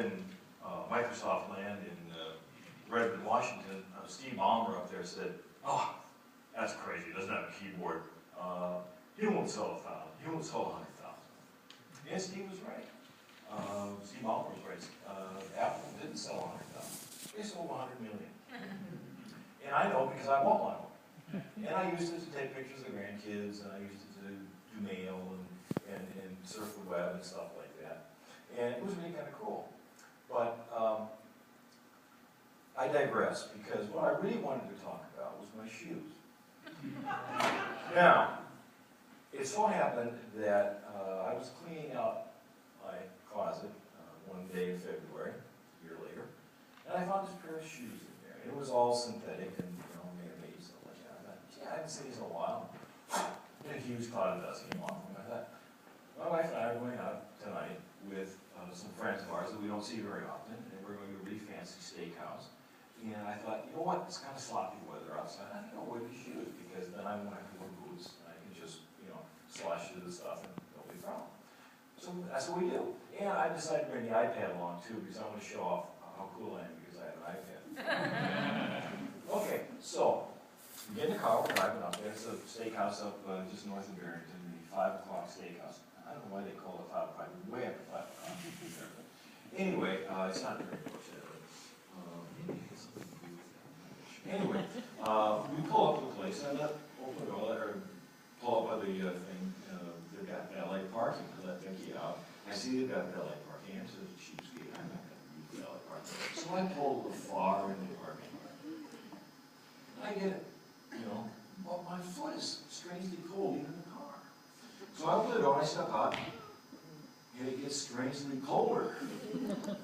in Microsoft land in Redmond, Washington, Steve Ballmer up there said, "Oh, that's crazy, he doesn't have a keyboard. He won't sell 1,000, he won't sell 100,000. And Steve was right. Steve Ballmer was right. Apple didn't sell 100,000. They sold 100 million. And I know because I bought one of them. And I used it to take pictures of the grandkids, and I used it to do mail and surf the web and stuff like that. And it was really kind of cool. But I digress, because what I really wanted to talk about was my shoes. Now, it so happened that I was cleaning out my closet one day in February, a year later, and I found this pair of shoes in there. It was all synthetic and, man-made, stuff like that. I thought, yeah, I haven't seen these in a while. And a huge cloud of dust came off them. I thought, my wife and I are going out tonight with some friends of ours that we don't see very often, and we're going to a really fancy steakhouse. And I thought, you know what, it's kind of sloppy weather outside. I think I'll wear these shoes, because then I won't have to wear boots. I can just, slosh through the stuff and no big problem. So that's what we do. And I decided to bring the iPad along too, because I want to show off how cool I am because I have an iPad. Okay, so we get in the car, we're driving up there. It's a steakhouse up just north of Barrington, the 5 o'clock steakhouse. I don't know why they call it 5 o'clock, way after 5 o'clock. Anyway, it's not very much. Anyway, we pull up to the place, and I open the door, or pull up by the thing. They've got valet parking. I let Becky out. I see they've got valet parking. I'm such a cheapskate. I'm not going to use valet parking. So I pull the far end of the parking lot. I get it, but my foot is strangely cold even in the car. So I open the door and I step out, and it gets strangely colder,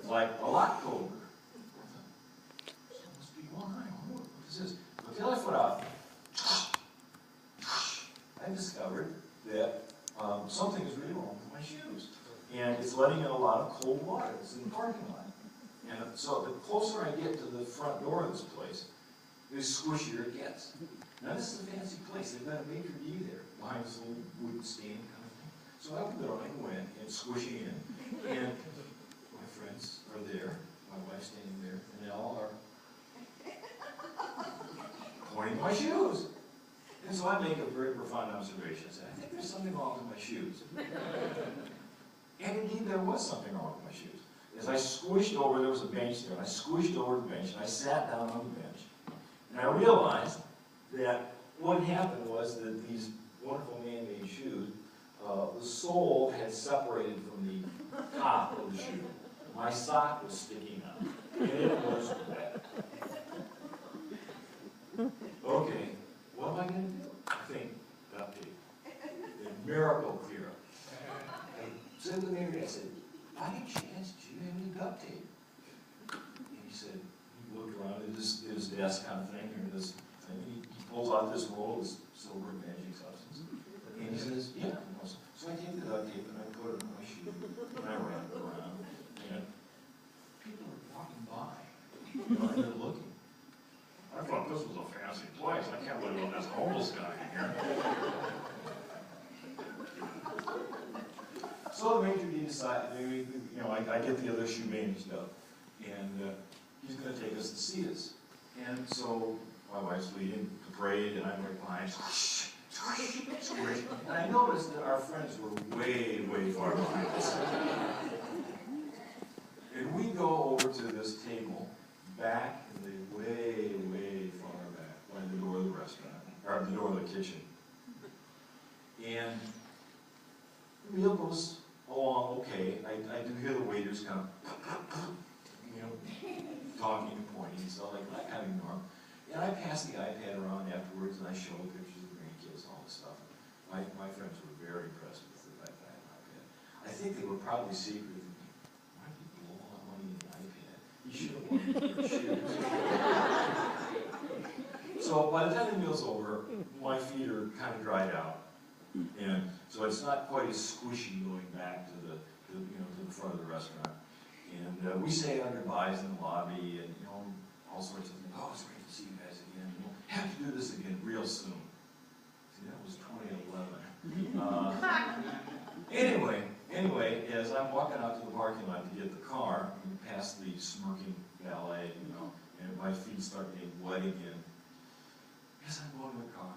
like a lot colder. Until I put out, I discovered that something is really wrong with my shoes. And it's letting in a lot of cold water. It's in the parking lot. And so the closer I get to the front door of this place, the squishier it gets. Now this is a fancy place. They've got a maitre d' there behind this little wooden stand kind of thing. So I open the door and I go in and squishing in. And my friends are there. My wife's standing there. And they all are pointing my shoes. And so I make a very profound observation. I say, I think there's something wrong with my shoes. And indeed there was something wrong with my shoes. As I squished over, there was a bench there, and I squished over the bench, and I sat down on the bench. And I realized that what happened was that these wonderful man-made shoes, the sole had separated from the top of the shoe. My sock was sticking out. And it was bad. Okay, what am I going to do? I think duct tape. A miracle clear up. I said to the neighbor, I said, by any chance, do you have any duct tape? And he said, he looked around at his desk kind of thing, or this thing, he pulls out this roll of silver magic substance. And he says, yeah. So I take the duct tape and I put it on my shoe, and I wrap it around, and people are walking by, and they're looking. I thought this was a fancy place. I can't believe there's a homeless guy in here. So the maitre d' decided, I get the other shoe managed up, and he's going to take us to see us. And so my wife's leading the parade, and I'm right behind. And I noticed that our friends were way, way far behind us. And we go over to this table back in the way, way far back, by the door of the restaurant, or the door of the kitchen. And the meal goes along okay. I do hear the waiters kind of, talking and pointing, so I kind of ignore them. And I pass the iPad around afterwards, and I show pictures of the grandkids and all this stuff. My friends were very impressed with the fact that I had an iPad. I think they were probably secretly thinking, why did you blow all that money in the iPad? You should have wanted your shoes. So by the time the meal's over, my feet are kind of dried out. And so it's not quite as squishy going back to the front of the restaurant. And we say our goodbyes in the lobby, and all sorts of things. Oh, it's great to see you guys again. We'll have to do this again real soon. See, that was 2011. Anyway, as I'm walking out to the parking lot to get the car, feet start getting wet again. Because I'm going with God,